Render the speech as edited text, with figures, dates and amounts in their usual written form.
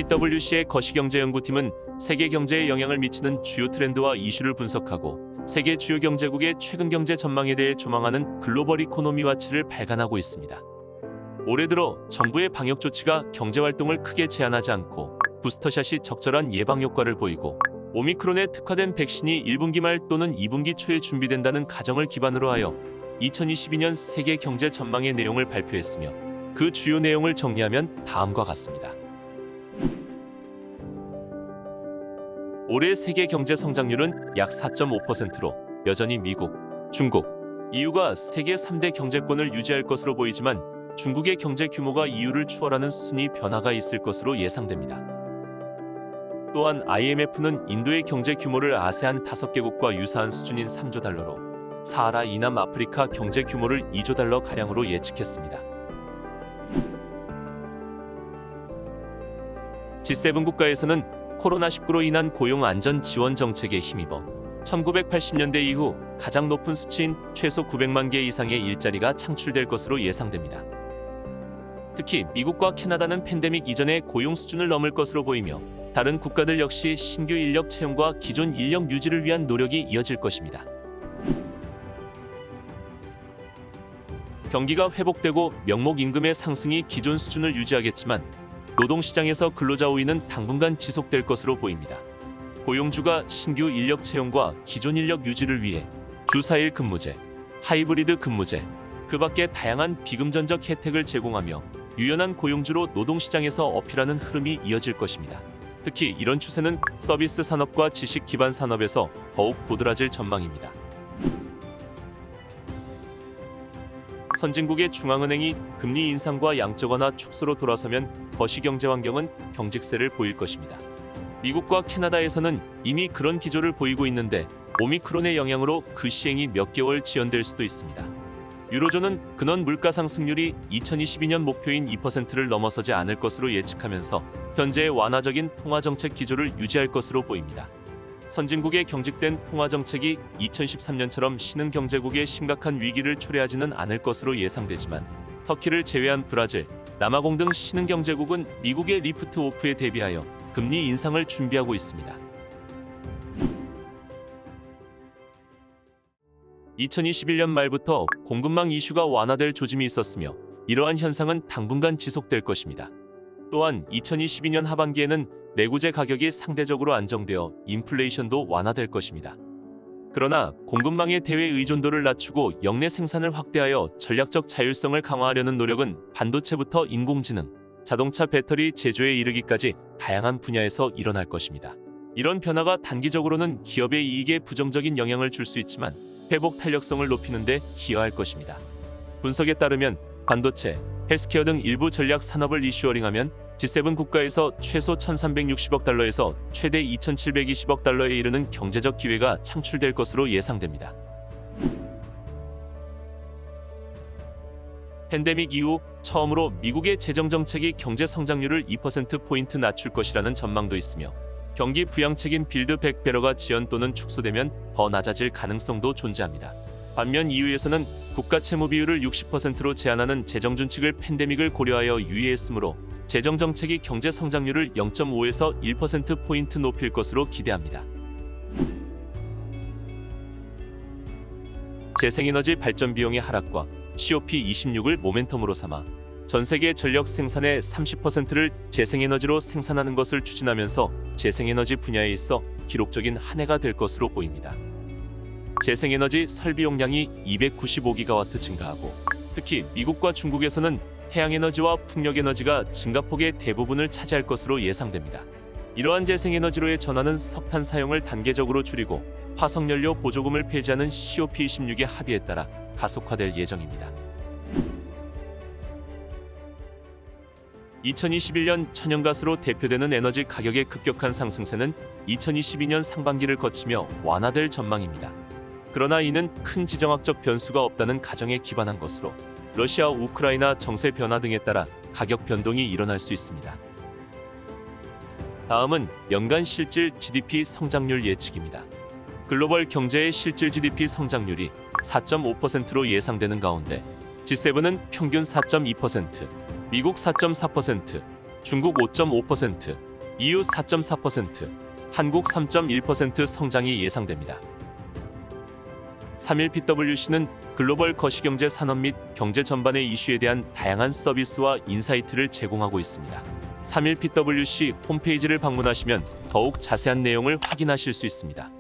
PwC의 거시경제연구팀은 세계 경제에 영향을 미치는 주요 트렌드와 이슈를 분석하고 세계 주요 경제국의 최근 경제 전망에 대해 조망하는 글로벌 이코노미 와치를 발간하고 있습니다. 올해 들어 정부의 방역 조치가 경제 활동을 크게 제한하지 않고 부스터샷이 적절한 예방 효과를 보이고 오미크론에 특화된 백신이 1분기 말 또는 2분기 초에 준비된다는 가정을 기반으로 하여 2022년 세계 경제 전망의 내용을 발표했으며 그 주요 내용을 정리하면 다음과 같습니다. 올해 세계 경제 성장률은 약 4.5%로 여전히 미국, 중국, EU가 세계 3대 경제권을 유지할 것으로 보이지만 중국의 경제 규모가 EU를 추월하는 순위 변화가 있을 것으로 예상됩니다. 또한 IMF는 인도의 경제 규모를 아세안 5개국과 유사한 수준인 3조 달러로 사하라 이남 아프리카 경제 규모를 2조 달러 가량으로 예측했습니다. G7 국가에서는 코로나19로 인한 고용 안전 지원 정책에 힘입어 1980년대 이후 가장 높은 수치인 최소 900만 개 이상의 일자리가 창출될 것으로 예상됩니다. 특히 미국과 캐나다는 팬데믹 이전의 고용 수준을 넘을 것으로 보이며 다른 국가들 역시 신규 인력 채용과 기존 인력 유지를 위한 노력이 이어질 것입니다. 경기가 회복되고 명목 임금의 상승이 기존 수준을 유지하겠지만 노동시장에서 근로자 우위는 당분간 지속될 것으로 보입니다. 고용주가 신규 인력 채용과 기존 인력 유지를 위해 주 4일 근무제, 하이브리드 근무제, 그 밖에 다양한 비금전적 혜택을 제공하며 유연한 고용주로 노동시장에서 어필하는 흐름이 이어질 것입니다. 특히 이런 추세는 서비스 산업과 지식 기반 산업에서 더욱 도드라질 전망입니다. 선진국의 중앙은행이 금리 인상과 양적 완화 축소로 돌아서면 거시경제 환경은 경직세를 보일 것입니다. 미국과 캐나다에서는 이미 그런 기조를 보이고 있는데 오미크론의 영향으로 그 시행이 몇 개월 지연될 수도 있습니다. 유로존은 근원 물가 상승률이 2022년 목표인 2%를 넘어서지 않을 것으로 예측하면서 현재의 완화적인 통화정책 기조를 유지할 것으로 보입니다. 선진국의 경직된 통화정책이 2013년처럼 신흥경제국의 심각한 위기를 초래하지는 않을 것으로 예상되지만 터키를 제외한 브라질, 남아공 등 신흥경제국은 미국의 리프트 오프에 대비하여 금리 인상을 준비하고 있습니다. 2021년 말부터 공급망 이슈가 완화될 조짐이 있었으며 이러한 현상은 당분간 지속될 것입니다. 또한 2022년 하반기에는 내구재 가격이 상대적으로 안정되어 인플레이션도 완화될 것입니다. 그러나 공급망의 대외 의존도를 낮추고 역내 생산을 확대하여 전략적 자율성을 강화하려는 노력은 반도체부터 인공지능, 자동차 배터리 제조에 이르기까지 다양한 분야에서 일어날 것입니다. 이런 변화가 단기적으로는 기업의 이익에 부정적인 영향을 줄 수 있지만 회복 탄력성을 높이는 데 기여할 것입니다. 분석에 따르면 반도체, 헬스케어 등 일부 전략 산업을 리슈어링하면 G7 국가에서 최소 1,360억 달러에서 최대 2,720억 달러에 이르는 경제적 기회가 창출될 것으로 예상됩니다. 팬데믹 이후 처음으로 미국의 재정정책이 경제 성장률을 2%포인트 낮출 것이라는 전망도 있으며 경기 부양책인 빌드 백 베러가 지연 또는 축소되면 더 낮아질 가능성도 존재합니다. 반면 EU에서는 국가 채무 비율을 60%로 제한하는 재정 준칙을 팬데믹을 고려하여 유예했으므로 재정 정책이 경제 성장률을 0.5에서 1%포인트 높일 것으로 기대합니다. 재생에너지 발전 비용의 하락과 COP26을 모멘텀으로 삼아 전 세계 전력 생산의 30%를 재생에너지로 생산하는 것을 추진하면서 재생에너지 분야에 있어 기록적인 한 해가 될 것으로 보입니다. 재생에너지 설비 용량이 295기가와트 증가하고 특히 미국과 중국에서는 태양에너지와 풍력에너지가 증가폭의 대부분을 차지할 것으로 예상됩니다. 이러한 재생에너지로의 전환은 석탄 사용을 단계적으로 줄이고 화석연료 보조금을 폐지하는 COP26의 합의에 따라 가속화될 예정입니다. 2021년 천연가스로 대표되는 에너지 가격의 급격한 상승세는 2022년 상반기를 거치며 완화될 전망입니다. 그러나 이는 큰 지정학적 변수가 없다는 가정에 기반한 것으로 러시아 우크라이나 정세 변화 등에 따라 가격 변동이 일어날 수 있습니다. 다음은 연간 실질 GDP 성장률 예측입니다. 글로벌 경제의 실질 GDP 성장률이 4.5%로 예상되는 가운데 G7은 평균 4.2%, 미국 4.4%, 중국 5.5%, EU 4.4%, 한국 3.1% 성장이 예상됩니다. 3.1PwC는 글로벌 거시경제 산업 및 경제 전반의 이슈에 대한 다양한 서비스와 인사이트를 제공하고 있습니다. 3.1PwC 홈페이지를 방문하시면 더욱 자세한 내용을 확인하실 수 있습니다.